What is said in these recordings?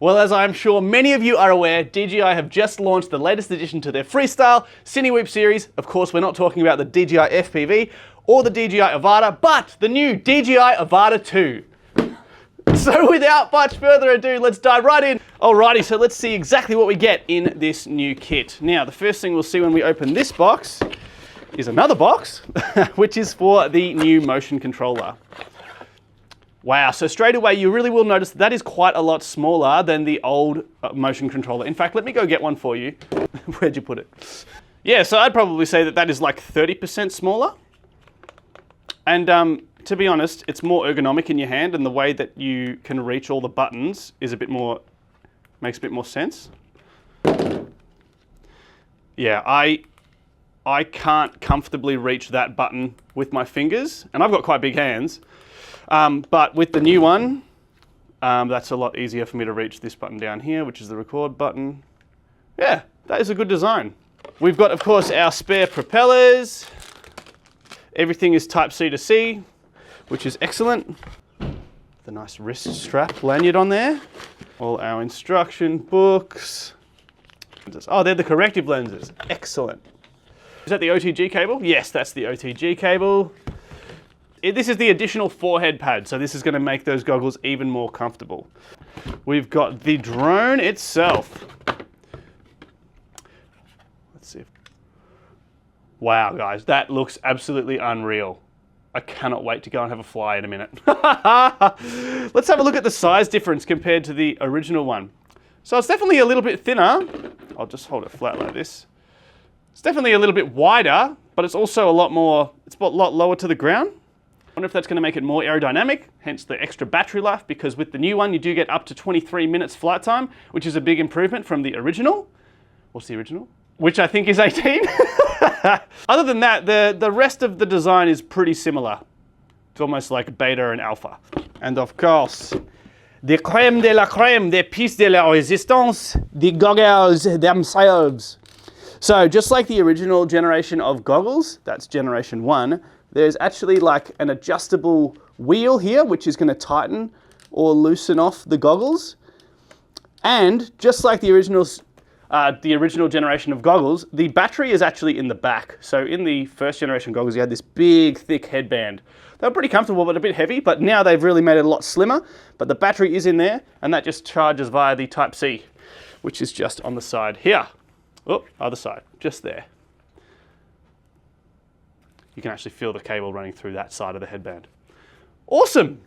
Well, as I'm sure many of you are aware, DJI have just launched the latest addition to their freestyle Cineweep series. Of course, we're not talking about the DJI FPV or the DJI Avata, but the new DJI Avata 2. So without much further ado, let's dive right in. Alrighty, so let's see exactly what we get in this new kit. Now, the first thing we'll see when we open this box is another box, which is for the new motion controller. Wow, so straight away you really will notice that is quite a lot smaller than the old motion controller. In fact, let me go get one for you. Where'd you put it? Yeah, so I'd probably say that that is like 30% smaller. And to be honest, it's more ergonomic in your hand, and the way that you can reach all the buttons is makes a bit more sense. Yeah, I can't comfortably reach that button with my fingers, and I've got quite big hands. But with the new one, that's a lot easier for me to reach this button down here, which is the record button. Yeah, that is a good design. We've got, of course, our spare propellers. Everything is Type-C to C, which is excellent. The nice wrist strap lanyard on there. All our instruction books. Oh, they're the corrective lenses. Excellent. Is that the OTG cable? Yes, that's the OTG cable. This is the additional forehead pad, so this is going to make those goggles even more comfortable. We've got the drone itself. Let's see. Wow, guys, that looks absolutely unreal. I cannot wait to go and have a fly in a minute. Let's have a look at the size difference compared to the original one. So it's definitely a little bit thinner. I'll just hold it flat like this. It's definitely a little bit wider, but it's also a lot lower to the ground. I wonder if that's going to make it more aerodynamic, hence the extra battery life, because with the new one you do get up to 23 minutes flight time, which is a big improvement from the original. What's the original? Which I think is 18. Other than that, the rest of the design is pretty similar. It's almost like beta and alpha. And of course, the crème de la crème, the pièce de la résistance, the goggles themselves. So just like the original generation of goggles, that's generation 1, there's actually like an adjustable wheel here, which is going to tighten or loosen off the goggles. And just like the original generation of goggles, the battery is actually in the back. So in the first generation goggles, you had this big, thick headband. They were pretty comfortable, but a bit heavy, but now they've really made it a lot slimmer. But the battery is in there, and that just charges via the Type-C, which is just on the side here. Oh, other side, just there. You can actually feel the cable running through that side of the headband. Awesome.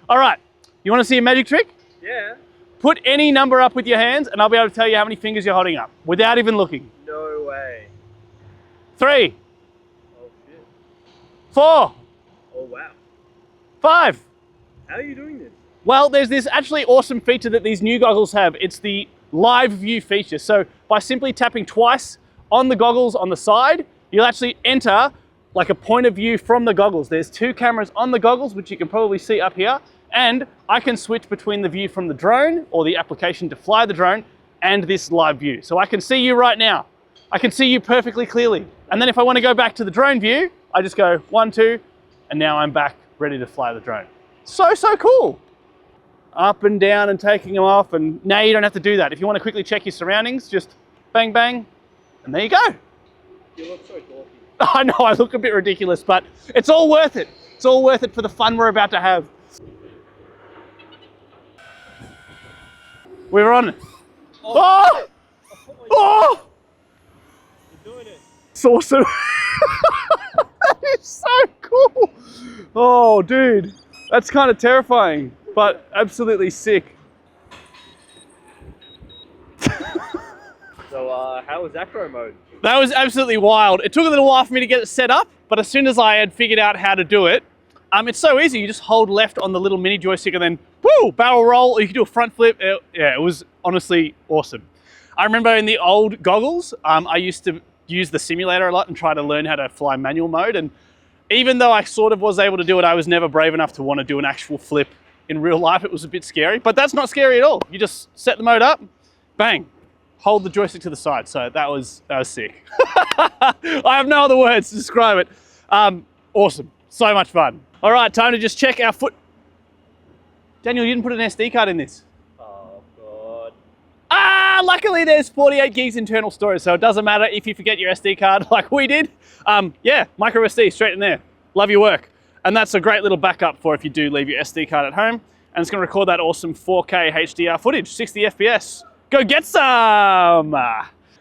All right, you want to see a magic trick? Yeah. Put any number up with your hands and I'll be able to tell you how many fingers you're holding up without even looking. No way. 3. Oh shit. 4. Oh wow. 5. How are you doing this? Well, there's this actually awesome feature that these new goggles have. It's the live view feature. So by simply tapping twice on the goggles on the side, you'll actually enter like a point of view from the goggles. There's 2 cameras on the goggles, which you can probably see up here. And I can switch between the view from the drone or the application to fly the drone and this live view. So I can see you right now. I can see you perfectly clearly. And then if I want to go back to the drone view, I just go 1, 2, and now I'm back ready to fly the drone. So cool. Up and down and taking them off, and now you don't have to do that. If you want to quickly check your surroundings, just bang, bang, and there you go. You look so dorky. I know I look a bit ridiculous, but it's all worth it. It's all worth it for the fun we're about to have. We're on it. Oh! Oh! You're doing it. It's awesome. That is so cool. Oh, dude. That's kind of terrifying, but absolutely sick. So, how was ACRO Mode? That was absolutely wild. It took a little while for me to get it set up, but as soon as I had figured out how to do it, it's so easy. You just hold left on the little mini joystick and then, woo, barrel roll, or you can do a front flip. Yeah, it was honestly awesome. I remember in the old goggles, I used to use the simulator a lot and try to learn how to fly manual mode. And even though I sort of was able to do it, I was never brave enough to want to do an actual flip in real life. It was a bit scary, but that's not scary at all. You just set the mode up, bang, hold the joystick to the side. So that was sick. I have no other words to describe it. Awesome, so much fun. All right, time to just check our foot. Daniel, you didn't put an SD card in this. Oh, God. Luckily there's 48 gigs internal storage, so it doesn't matter if you forget your SD card like we did. Yeah, micro SD straight in there. Love your work. And that's a great little backup for if you do leave your SD card at home. And it's going to record that awesome 4K HDR footage, 60 FPS. Go get some!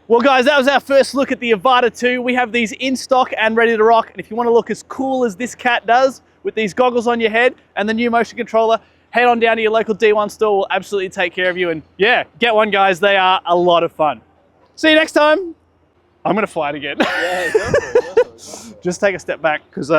Well guys, that was our first look at the Avata 2. We have these in stock and ready to rock. And if you want to look as cool as this cat does with these goggles on your head and the new motion controller, head on down to your local D1 store. We'll absolutely take care of you. And yeah, get one guys. They are a lot of fun. See you next time. I'm going to fly it again. Yeah, go for it. Just take a step back because